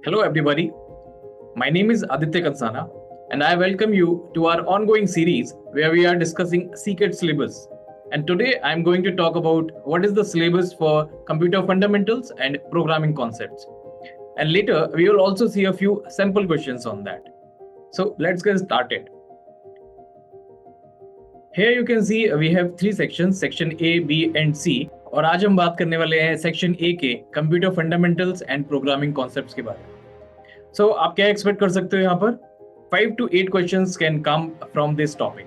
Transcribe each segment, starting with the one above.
Hello, everybody. My name is Aditya Kansana, and I welcome you to our ongoing series where we are discussing secret syllabus. And today I'm going to talk about what is the syllabus for computer fundamentals and programming concepts. And later we will also see a few sample questions on that. So let's get started. Here you can see we have three sections, section A, B and C. और आज हम बात करने वाले हैं section A के computer fundamentals and programming concepts के बारे में. सो आप क्या एक्सपेक्ट कर सकते हो यहाँ पर 5 to 8 questions can come from this topic.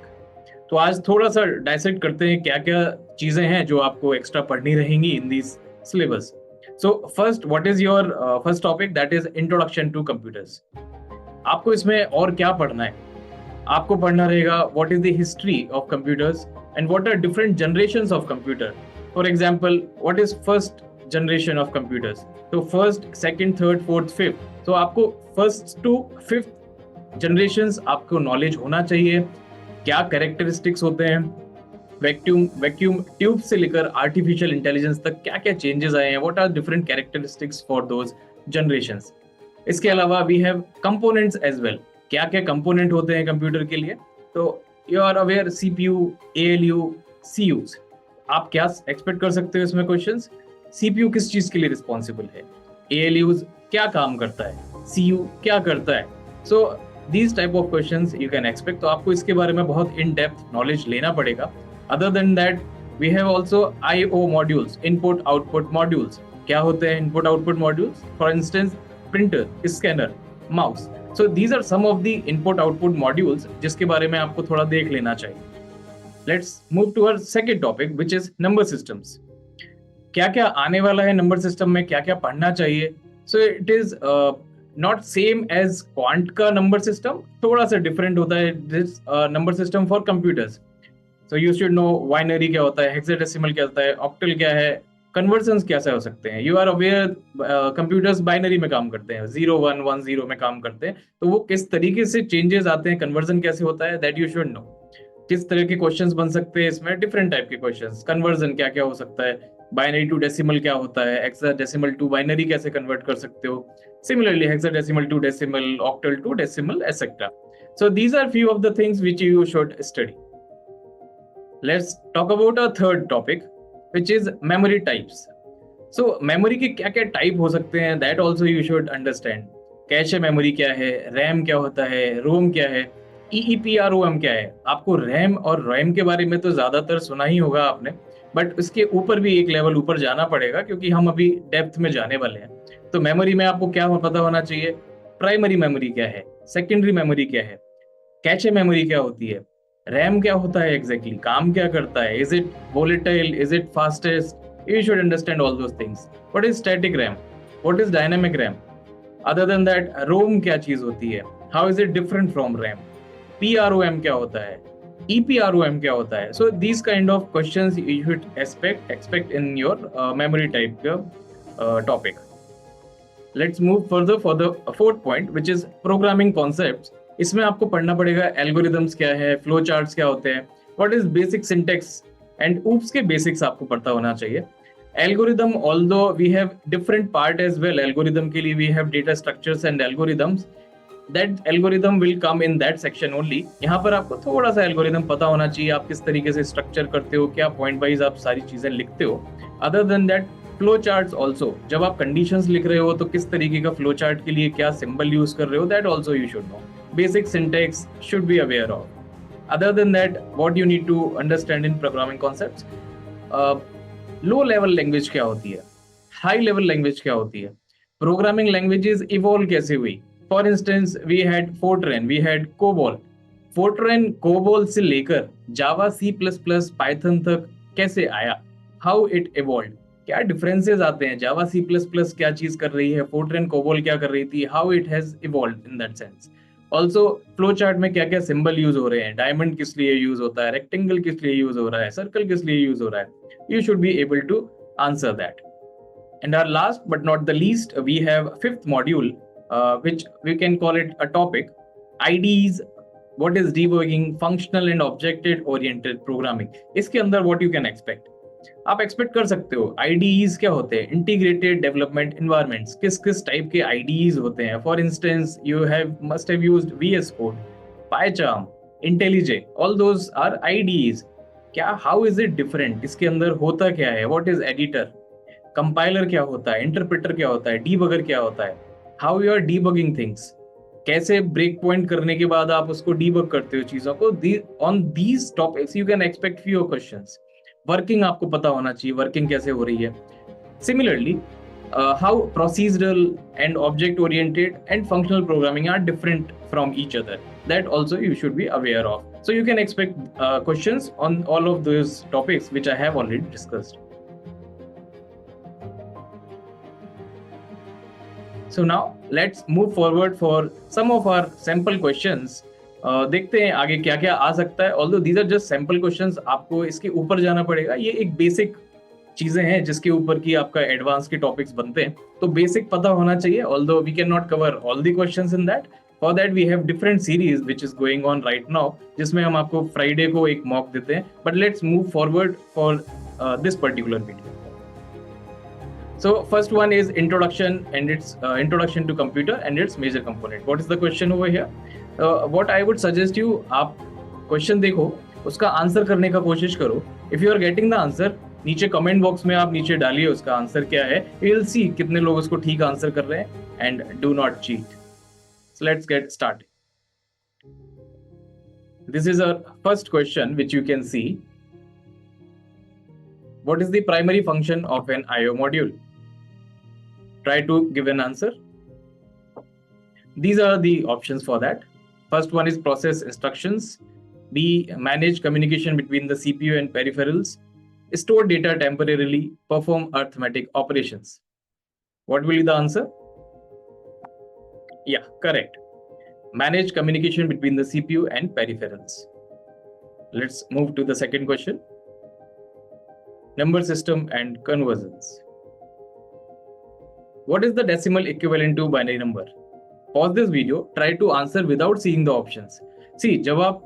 तो आज थोड़ा सा डाइसेक्ट करते हैं क्या क्या चीजें हैं जो आपको एक्स्ट्रा पढ़नी रहेंगी in this syllabus. So first, what is your first topic, that is introduction to computers. आपको इसमें और क्या पढ़ना है? आपको पढ़ना रहेगा what is the history of computers and what are different generations of computer. For example, what is first generation of computers. तो first, second, third, fourth, fifth. तो आपको फर्स्ट टू फिफ्थ जनरेशंस आपको नॉलेज होना चाहिए. क्या characteristics होते हैं, vacuum tube से लेकर आर्टिफिशियल इंटेलिजेंस तक क्या क्या चेंजेस आए हैं, what are different characteristics for those generations. इसके अलावा we have components as well. क्या क्या कंपोनेंट होते हैं कंप्यूटर के लिए. तो you are aware CPU, ALU, CUs. आप क्या एक्सपेक्ट कर सकते हो इसमें क्वेश्चंस. सीपीयू किस चीज के लिए रिस्पॉन्सिबल है, एएलयूज क्या काम करता है, सीयू क्या करता है. So these type of questions you can expect. तो आपको इसके बारे में बहुत इन डेप्थ नॉलेज लेना पड़ेगा. Other than that we have also IO modules, input output modules. क्या होते हैं input output modules? For instance printer, scanner, mouse. So these are some of the input output modules जिसके बारे में आपको थोड़ा देख लेना चाहिए. Let's move to our second topic which is number systems. क्या क्या आने वाला है नंबर सिस्टम में, क्या क्या पढ़ना चाहिए. So it is not same as quant का नंबर सिस्टम, थोड़ा सा डिफरेंट होता है this number system for computers. So you should know binary क्या होता है, हेक्साडेसिमल क्या होता है, ऑक्टल क्या है, कन्वर्जन्स कैसे हो सकते हैं. You are aware computers binary में काम करते हैं, 0110 में काम करते हैं. तो वो किस तरीके से चेंजेस आते हैं, कन्वर्जन कैसे होता है, दैट यू शुड नो. किस तरह के क्वेश्चंस बन सकते हैं इसमें, डिफरेंट टाइप के क्वेश्चंस. कन्वर्जन क्या क्या हो सकता है, बाइनरी टू डेसिमल क्या होता है, हेक्साडेसिमल टू बाइनरी कैसे कन्वर्ट कर सकते हो. Similarly hexadecimal to decimal, octal to decimal, etcetera. So these are few of the things which you should study. Let's talk about a third topic which is memory types. So memory के क्या क्या type हो सकते हैं, that also you should understand. Cache memory क्या है, RAM क्या होता है, रोम क्या है, EEPROM क्या है. आपको रैम और रैम के बारे में तो ज्यादातर सुना ही होगा आपने, बट इसके ऊपर भी एक लेवल ऊपर जाना पड़ेगा क्योंकि हम अभी डेप्थ में जाने वाले हैं. तो मेमोरी में आपको क्या पता होना चाहिए, प्राइमरी मेमोरी क्या है, सेकेंडरी मेमोरी क्या है, कैचे मेमोरी क्या होती है, रैम क्या होता है एग्जैक्टली, काम क्या करता है, is it volatile, is it fastest. You should understand all those things. What is static RAM? What is dynamic RAM? Other than that, ROM क्या चीज होती है? How is it different from RAM? PROM क्या होता है? EPROM क्या होता है? So these kind of questions you should expect in your memory type topic. Let's move further for the fourth point, which is programming concepts. इसमें आपको पढ़ना पड़ेगा algorithms क्या है, flow charts क्या होते हैं, what is basic syntax and OOPs के बेसिक्स आपको पता होना चाहिए. Algorithm, although we have different part as well. Algorithm के लिए we have data structures and algorithms. That algorithm will come in that section only. यहाँ पर आपको थोड़ा सा एल्गोरिदम पता होना चाहिए, आप किस तरीके से स्ट्रक्चर करते हो, क्या पॉइंट वाइज आप सारी चीजें लिखते हो. Other than that, flow charts also. जब आप कंडीशंस लिख रहे हो तो किस तरीके का फ्लो चार्ट के लिए क्या सिंबल यूज कर रहे हो, that also you should know. Basic syntax should be aware of. Other than that, what you need to understand in programming concepts, low level language क्या होती है, high level language क्या होती है, programming languages evolve कैसे हुई. For instance, we had Fortran, we had COBOL. Fortran, COBOL से लेकर Java, C++, Python तक कैसे आया, how it evolved, क्या डिफरेंसेस आते हैं, Java, C++ क्या चीज कर रही है, Fortran, COBOL क्या कर रही थी, how it has evolved in that sense. Also flow chart में क्या क्या सिंबल यूज हो रहे हैं, डायमंड किस लिए यूज होता है, रेक्टेंगल किस लिए यूज हो रहा है, सर्कल किस लिए यूज हो रहा है. You should be able to answer that. And our last but not the least, we have fifth module which we can call it a topic, IDEs. What is debugging, functional and object oriented programming. इसके अंदर what you can expect, आप expect कर सकते हो आईडीईज क्या होते हैं, integrated development environments, किस किस टाइप के आईडीईज होते हैं. For instance you have must have used VS code, PyCharm, IntelliJ, all those are IDEs. क्या, हाउ इज इट डिफरेंट, इसके अंदर होता क्या है, व्हाट इज एडिटर, कंपाइलर क्या होता है, इंटरप्रेटर क्या होता है, डीबगर क्या होता है, how you are debugging things, कैसे ब्रेक पॉइंट करने के बाद आप उसको डीबग करते हो चीजों को. On these topics you can expect few questions. Working आपको पता होना चाहिए, वर्किंग कैसे हो रही है. Similarly how procedural and object oriented and functional programming are different from each other, that also you should be aware of. So you can expect questions on all of those topics which I have already discussed. So now let's move forward for some of our sample questions. देखते हैं आगे क्या क्या आ सकता है. Although these are just sample questions, आपको इसके ऊपर जाना पड़ेगा. ये एक बेसिक चीजें हैं जिसके ऊपर की आपका एडवांस के टॉपिक्स बनते हैं, तो बेसिक पता होना चाहिए. Although we cannot cover all the questions in that. For that we have different series which is going on right now, जिसमें हम आपको फ्राइडे को एक मॉक देते हैं. But let's move forward for this particular video. So first one is introduction and its introduction to computer and its major component. What is the question over here? What I would suggest you, आप question देखो, उसका answer करने का कोशिश करो. If you are getting the answer, नीचे comment box में आप नीचे डालिए उसका आंसर क्या है. You will see कितने लोग उसको ठीक आंसर कर रहे हैं. And do not cheat. So let's get started. This is our first question which you can see. What is the primary function of an IO module? Try to give an answer. These are the options for that. First one is process instructions. B, manage communication between the CPU and peripherals. Store data temporarily. Perform arithmetic operations. What will be the answer? Yeah, correct. Manage communication between the CPU and peripherals. Let's move to the second question. Number system and conversions. What is the decimal equivalent to binary number? Pause this video, try to answer without seeing the options. See, जब आप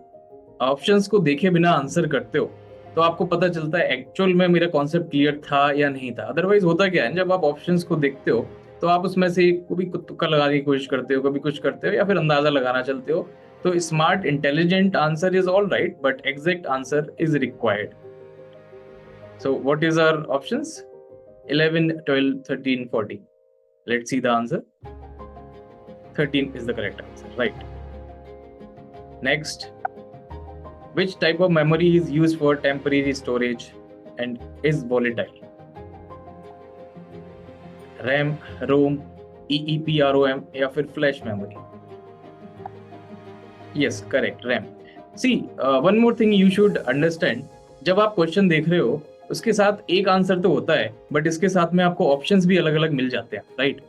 options को देखे बिना answer करते हो तो आपको पता चलता है एक्चुअल में मेरा कॉन्सेप्ट क्लियर था या नहीं था. अदरवाइज होता क्या है, जब आप ऑप्शंस को देखते हो तो आप उसमें से कभी तुक्का लगाने की कोशिश करते हो, कभी कुछ करते हो, या फिर अंदाजा लगाना चलते हो. तो smart intelligent answer is all right, but exact answer is required. So what is our options? 11, 12, 13, 14. Let's see the answer. 13 is the correct answer, right? Next, which type of memory is used for temporary storage and is volatile? RAM, ROM, EEPROM या फिर flash memory? Yes, correct, RAM. See, one more thing you should understand. जब आप question देख रहे हो उसके साथ एक आंसर तो होता है, बट इसके साथ में आपको ऑप्शंस भी अलग अलग मिल जाते हैं, राइट?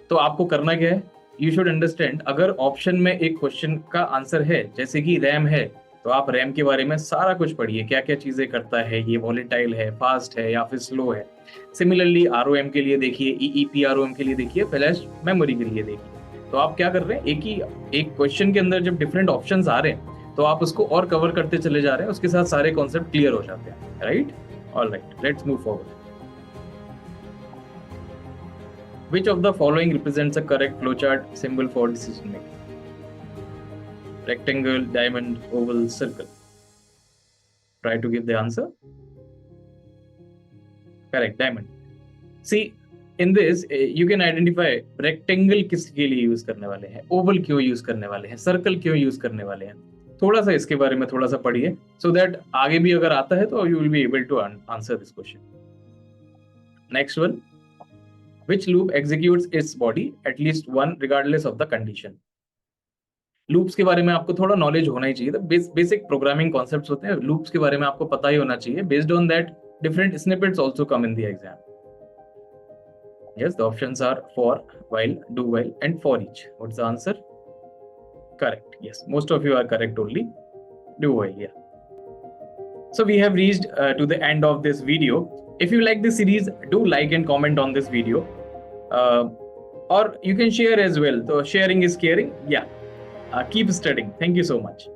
तो आपको करना क्या है, यू शुड अंडरस्टैंड. अगर ऑप्शन में एक क्वेश्चन का आंसर है, जैसे कि रैम है, तो आप रैम के बारे में सारा कुछ पढ़िए, क्या क्या चीजें करता है, ये वॉलेटाइल है, फास्ट है या फिर स्लो है. सिमिलरली आरओएम के लिए देखिए, ईईपीआरओएम के लिए देखिए, फ्लैश मेमोरी के लिए देखिए. तो आप क्या कर रहे हैं, एक क्वेश्चन के अंदर जब डिफरेंट ऑप्शंस आ रहे हैं तो आप उसको और कवर करते चले जा रहे हैं, उसके साथ सारे कॉन्सेप्ट क्लियर हो जाते हैं, right? Alright, let's move forward. Which of the following represents a correct flowchart symbol for decision making? Rectangle, diamond, oval, circle. Try to give the answer. Correct, diamond. See, in this you can identify rectangle किसके लिए use करने वाले हैं, oval क्यों use करने वाले हैं, circle क्यों यूज करने वाले हैं. थोड़ा सा इसके बारे में थोड़ा सा पढ़िए, so that आगे भी अगर आता है तो you will be able to answer this question. Next one. Which loop executes its body at least one regardless of the condition? Loops के बारे में आपको थोड़ा नॉलेज होना ही चाहिए. बेसिक प्रोग्रामिंग कॉन्सेप्ट्स होते हैं, लूप्स के बारे में आपको पता ही होना चाहिए. Based on that different snippets also come in the exam. Yes, the options are for, while, do while and for each. What's the answer? Correct. Yes, most of you are correct only. Do while, yeah. So we have reached to the end of this video. If you like this series, do like and comment on this video. Or you can share as well. So sharing is caring. Yeah. Keep studying. Thank you so much.